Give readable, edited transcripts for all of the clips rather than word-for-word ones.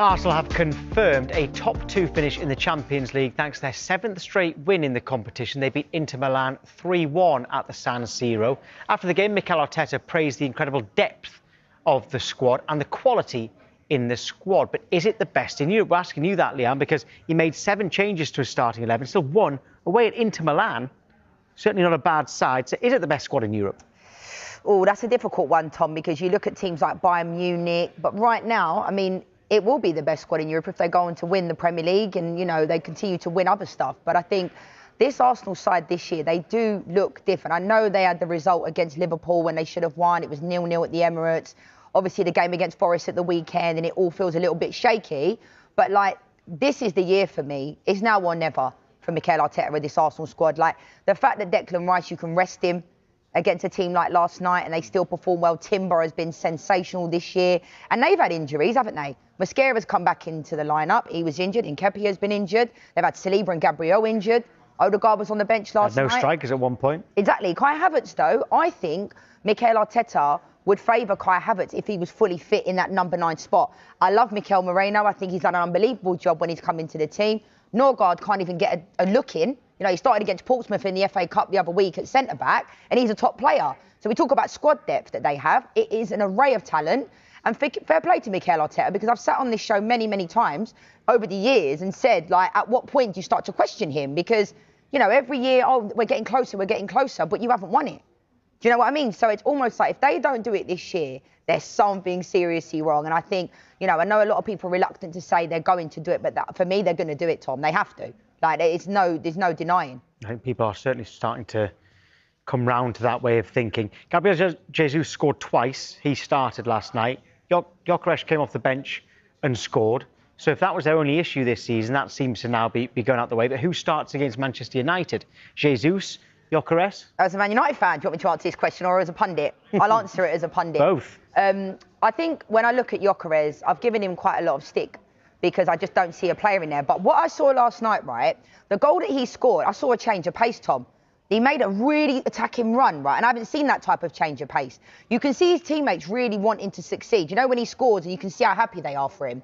Arsenal have confirmed a top two finish in the Champions League thanks to their seventh straight win in the competition. They beat Inter Milan 3-1 at the San Siro. After the game, Mikel Arteta praised the incredible depth of the squad and the quality in the squad. But is it the best in Europe? We're asking you that, Leanne, because he made 7 changes to his starting 11, still won away at Inter Milan. Certainly not a bad side. So is it the best squad in Europe? Oh, that's a difficult one, Tom, because you look at teams like Bayern Munich. But right now, I mean, it will be the best squad in Europe if they go on to win the Premier League and, you know, they continue to win other stuff. But I think this Arsenal side this year, they do look different. I know they had the result against Liverpool when they should have won. It was 0-0 at the Emirates. Obviously, the game against Forest at the weekend, and it all feels a little bit shaky. But, like, this is the year for me. It's now or never for Mikel Arteta with this Arsenal squad. Like, the fact that Declan Rice, you can rest him against a team like last night and they still perform well. Timber has been sensational this year. And they've had injuries, haven't they? Mascara's come back into the lineup. He was injured. Nketiah has been injured. They've had Saliba and Gabriel injured. Odegaard was on the bench last night. No strikers at one point. Exactly. Kai Havertz, though, I think Mikel Arteta would favour Kai Havertz if he was fully fit in that number 9 spot. I love Mikel Moreno. I think he's done an unbelievable job when he's come into the team. Norgard can't even get a look in. You know, he started against Portsmouth in the FA Cup the other week at centre-back, and he's a top player. So we talk about squad depth that they have. It is an array of talent. And fair play to Mikel Arteta, because I've sat on this show many, many times over the years and said, like, at what point do you start to question him? Because, you know, every year, oh, we're getting closer, but you haven't won it. Do you know what I mean? So it's almost like if they don't do it this year, there's something seriously wrong. And I think, you know, I know a lot of people are reluctant to say they're going to do it, but for me, they're going to do it, Tom. They have to. Like, there's no denying. I think people are certainly starting to come round to that way of thinking. Gabriel Jesus scored twice. He started last night. Gyökeres came off the bench and scored. So if that was their only issue this season, that seems to now be going out the way. But who starts against Manchester United? Jesus, Gyökeres? As a Man United fan, do you want me to answer this question, or as a pundit? I'll answer it as a pundit. Both. I think when I look at Gyökeres, I've given him quite a lot of stick, because I just don't see a player in there. But what I saw last night, right, the goal that he scored, I saw a change of pace, Tom. He made a really attacking run, right? And I haven't seen that type of change of pace. You can see his teammates really wanting to succeed. You know, when he scores, and you can see how happy they are for him.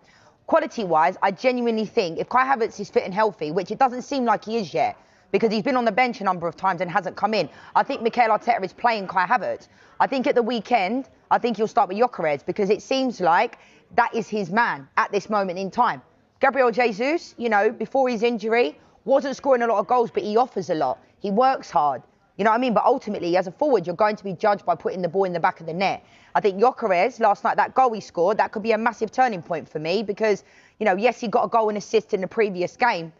Quality-wise, I genuinely think if Kai Havertz is fit and healthy, which it doesn't seem like he is yet, because he's been on the bench a number of times and hasn't come in, I think Mikel Arteta is playing Kai Havertz. I think at the weekend, I think he'll start with Gyökeres, because it seems like that is his man at this moment in time. Gabriel Jesus, you know, before his injury, wasn't scoring a lot of goals, but he offers a lot. He works hard. You know what I mean? But ultimately, as a forward, you're going to be judged by putting the ball in the back of the net. I think Gyökeres, last night, that goal he scored, that could be a massive turning point for me, because, you know, yes, he got a goal and assist in the previous game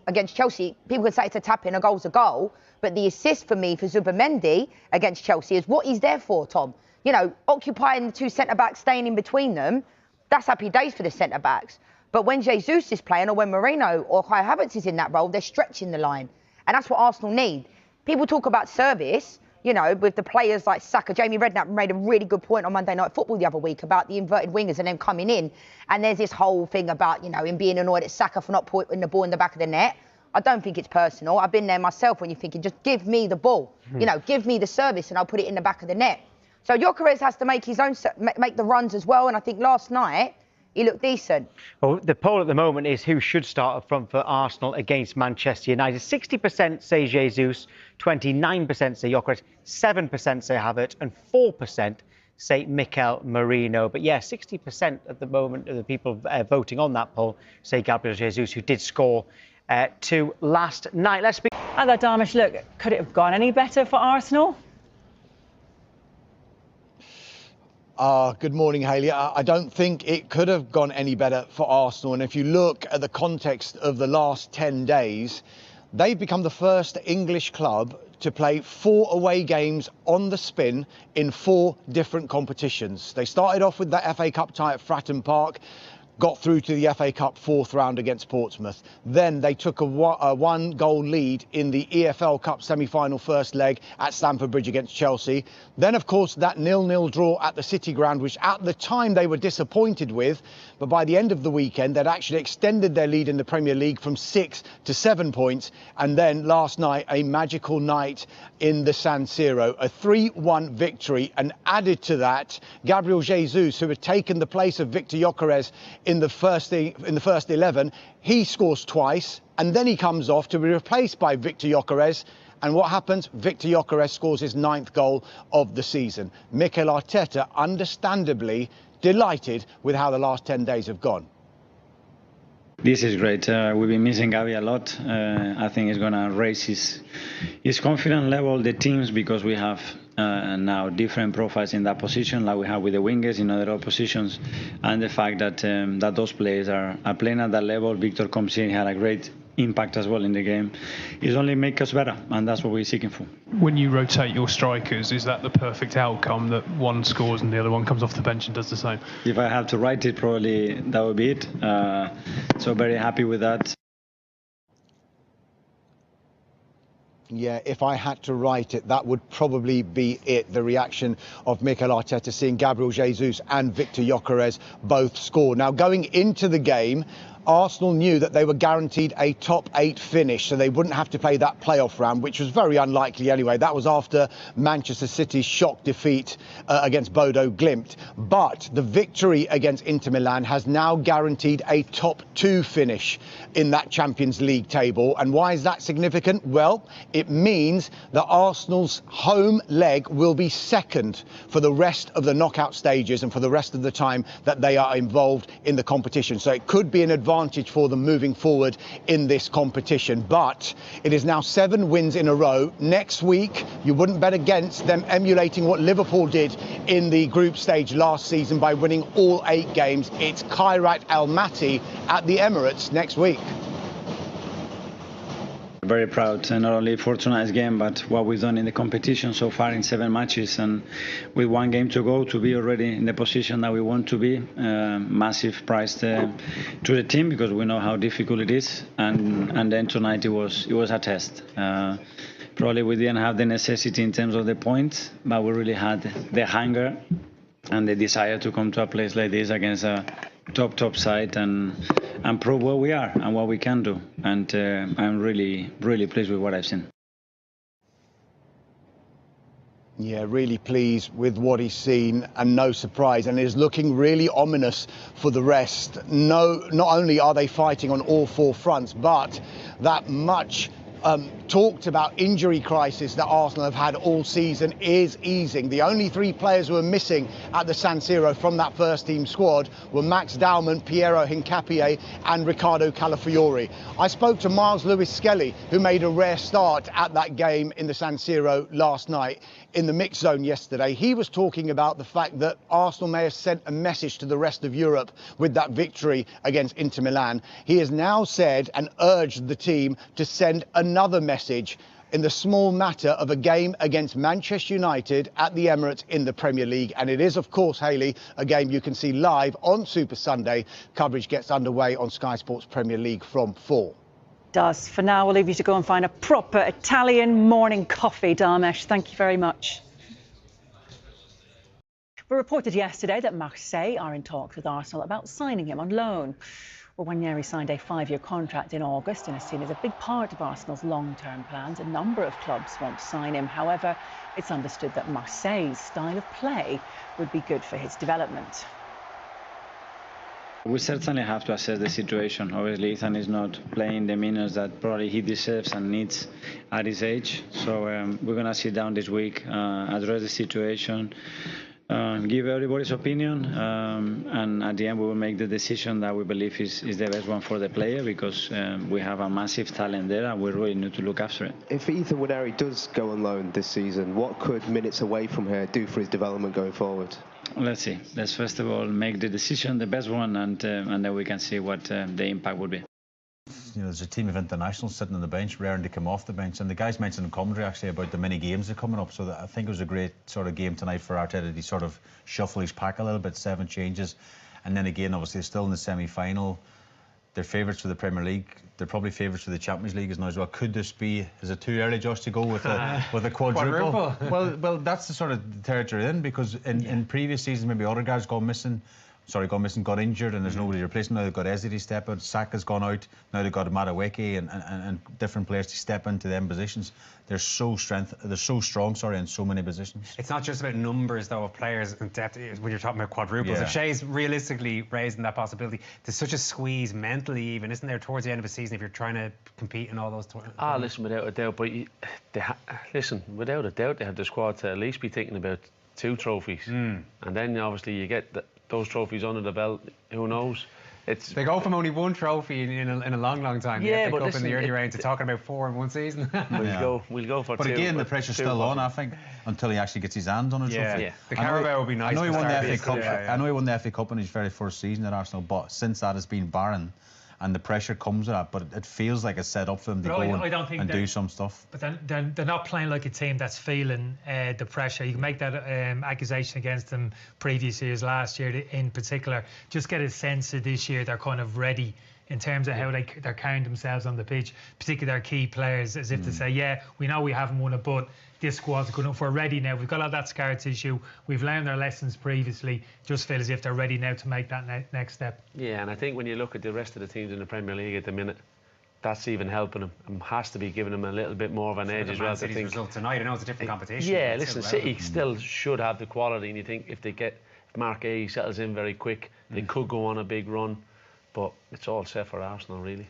against Chelsea. People could say it's a tap-in, a goal's a goal, but the assist for me for Zubimendi against Chelsea is what he's there for, Tom. You know, occupying the 2 centre-backs, staying in between them, that's happy days for the centre-backs. But when Jesus is playing, or when Moreno or Kai Havertz is in that role, they're stretching the line. And that's what Arsenal need. People talk about service, you know, with the players like Saka. Jamie Redknapp made a really good point on Monday Night Football the other week about the inverted wingers and them coming in. And there's this whole thing about, you know, him being annoyed at Saka for not putting the ball in the back of the net. I don't think it's personal. I've been there myself when you're thinking, just give me the ball. You know, give me the service and I'll put it in the back of the net. So Gyökeres has to make his own, make the runs as well. And I think last night, he looked decent. Well, the poll at the moment is who should start up front for Arsenal against Manchester United. 60% say Jesus, 29% say Gyökeres, 7% say Havertz, and 4% say Mikel Merino. But yeah, 60% at the moment of the people voting on that poll say Gabriel Jesus, who did score 2 last night. Let's be. Hi there, Darmish. Look, could it have gone any better for Arsenal? Good morning, Hayley. I don't think it could have gone any better for Arsenal. And if you look at the context of the last 10 days, they've become the first English club to play 4 away games on the spin in 4 different competitions. They started off with that FA Cup tie at Fratton Park, got through to the FA Cup 4th round against Portsmouth. Then they took a 1-goal lead in the EFL Cup semi-final first leg at Stamford Bridge against Chelsea. Then, of course, that 0-0 draw at the City Ground, which at the time they were disappointed with. But by the end of the weekend, they'd actually extended their lead in the Premier League from 6 to 7 points. And then last night, a magical night in the San Siro, a 3-1 victory. And added to that, Gabriel Jesus, who had taken the place of Victor Gyökeres in the first 11. He scores twice, and then he comes off to be replaced by Victor Gyökeres. And what happens? Victor Gyökeres scores his 9th goal of the season. Mikel Arteta, understandably delighted with how the last 10 days have gone. This is great. We've been missing Gavi a lot. I think he's going to raise his confidence level, the teams, because we have now different profiles in that position, like we have with the wingers in other positions, and the fact that that those players are playing at that level. Victor comes in, had a great impact as well in the game. It's only make us better, and that's what we're seeking for. When you rotate your strikers, is that the perfect outcome, that one scores and the other one comes off the bench and does the same? If I have to write it, probably that would be it. So very happy with that. Yeah, if I had to write it, that would probably be it. The reaction of Mikel Arteta seeing Gabriel Jesus and Victor Gyökeres both score. Now, going into the game, Arsenal knew that they were guaranteed a top 8 finish, so they wouldn't have to play that playoff round, which was very unlikely anyway. That was after Manchester City's shock defeat against Bodo Glimt. But the victory against Inter Milan has now guaranteed a top 2 finish in that Champions League table. And why is that significant? Well, it means that Arsenal's home leg will be second for the rest of the knockout stages and for the rest of the time that they are involved in the competition. So it could be an advantage for them moving forward in this competition. But it is now 7 wins in a row. Next week, you wouldn't bet against them emulating what Liverpool did in the group stage last season by winning all 8 games. It's Kairat Almaty at the Emirates next week. Very proud, not only for tonight's game, but what we've done in the competition so far in 7 matches, and with 1 game to go, to be already in the position that we want to be. Massive prize to the team, because we know how difficult it is, and then tonight it was a test. Probably we didn't have the necessity in terms of the points, but we really had the hunger and the desire to come to a place like this against a top side and prove where we are and what we can do. And I'm really pleased with what I've seen. Yeah, really pleased with what he's seen, and no surprise, and it is looking really ominous for the rest. No, not only are they fighting on all 4 fronts, but that much talked about injury crisis that Arsenal have had all season is easing. The only 3 players who were missing at the San Siro from that first team squad were Max Dowman, Piero Hincapié and Riccardo Calafiori. I spoke to Miles Lewis-Skelly, who made a rare start at that game in the San Siro last night in the mix zone yesterday. He was talking about the fact that Arsenal may have sent a message to the rest of Europe with that victory against Inter Milan. He has now said and urged the team to send another message in the small matter of a game against Manchester United at the Emirates in the Premier League. And it is, of course, Hayley, a game you can see live on Super Sunday. Coverage gets underway on Sky Sports Premier League from 4. Does. For now, we'll leave you to go and find a proper Italian morning coffee, Dharmesh. Thank you very much. We reported yesterday that Marseille are in talks with Arsenal about signing him on loan. Well, Ranieri signed a 5-year contract in August and is seen as a big part of Arsenal's long-term plans. A number of clubs want to sign him. However, it's understood that Marseille's style of play would be good for his development. We certainly have to assess the situation. Obviously, Ethan is not playing the minutes that probably he deserves and needs at his age. So we're going to sit down this week, address the situation, give everybody's opinion, and at the end we will make the decision that we believe is the best one for the player, because we have a massive talent there and we really need to look after it. If Ethan Ranieri does go on loan this season, what could minutes away from here do for his development going forward? Let's see. Let's first of all make the decision, the best one, and then we can see what the impact would be. You know, there's a team of internationals sitting on the bench, raring to come off the bench, and the guys mentioned in commentary actually about the many games that are coming up. So that I think it was a great sort of game tonight for Arteta to sort of shuffle his pack a little bit, 7 changes, and then again, obviously, they're still in the semi-final. They're favourites for the Premier League. They're probably favourites for the Champions League as now as well. Could this be? Is it too early, Josh, to go with a quadruple? Well, that's the sort of territory in, because in previous seasons maybe other guys gone missing. gone missing, got injured, and there's nobody to replace him. Now they've got Ezri step out, Saka's gone out, now they've got Madueke and different players to step into them positions. They're so strong, in so many positions. It's not just about numbers, though, of players and depth when you're talking about quadruples. If Shea's realistically raising that possibility, there's such a squeeze mentally, even, isn't there, towards the end of a season if you're trying to compete in all those tournaments? Listen, without a doubt. But without a doubt, they have the squad to at least be thinking about 2 trophies. And then obviously you get those trophies under the belt. Who knows? They go from only 1 trophy in a long time. Yeah, but listen, in the early rounds to talking about 4 in one season. We'll go for 2. But again, the pressure's still on, I think, until he actually gets his hand on a trophy. The Carabao will be nice. I know he won the FA Cup. I know he won the FA Cup in his very first season at Arsenal, but since that has been barren. And the pressure comes with that, but it feels like it's set up for them to go and do some stuff. But then they're not playing like a team that's feeling the pressure. You can make that accusation against them previous years, last year in particular. Just get a sense of this year they're kind of ready in terms of how they're carrying themselves on the pitch, particularly their key players, as if to say, yeah, we know we haven't won it, but this squad's good enough. We're ready now. We've got all that scar tissue. We've learned our lessons previously. Just feel as if they're ready now to make that next step. Yeah, and I think when you look at the rest of the teams in the Premier League at the minute, that's even helping them and has to be giving them a little bit more of an edge as well. City's result tonight, I know it's a different competition. Yeah, listen, City still should have the quality, and you think if Mark A settles in very quick, they could go on a big run, but it's all set for Arsenal, really.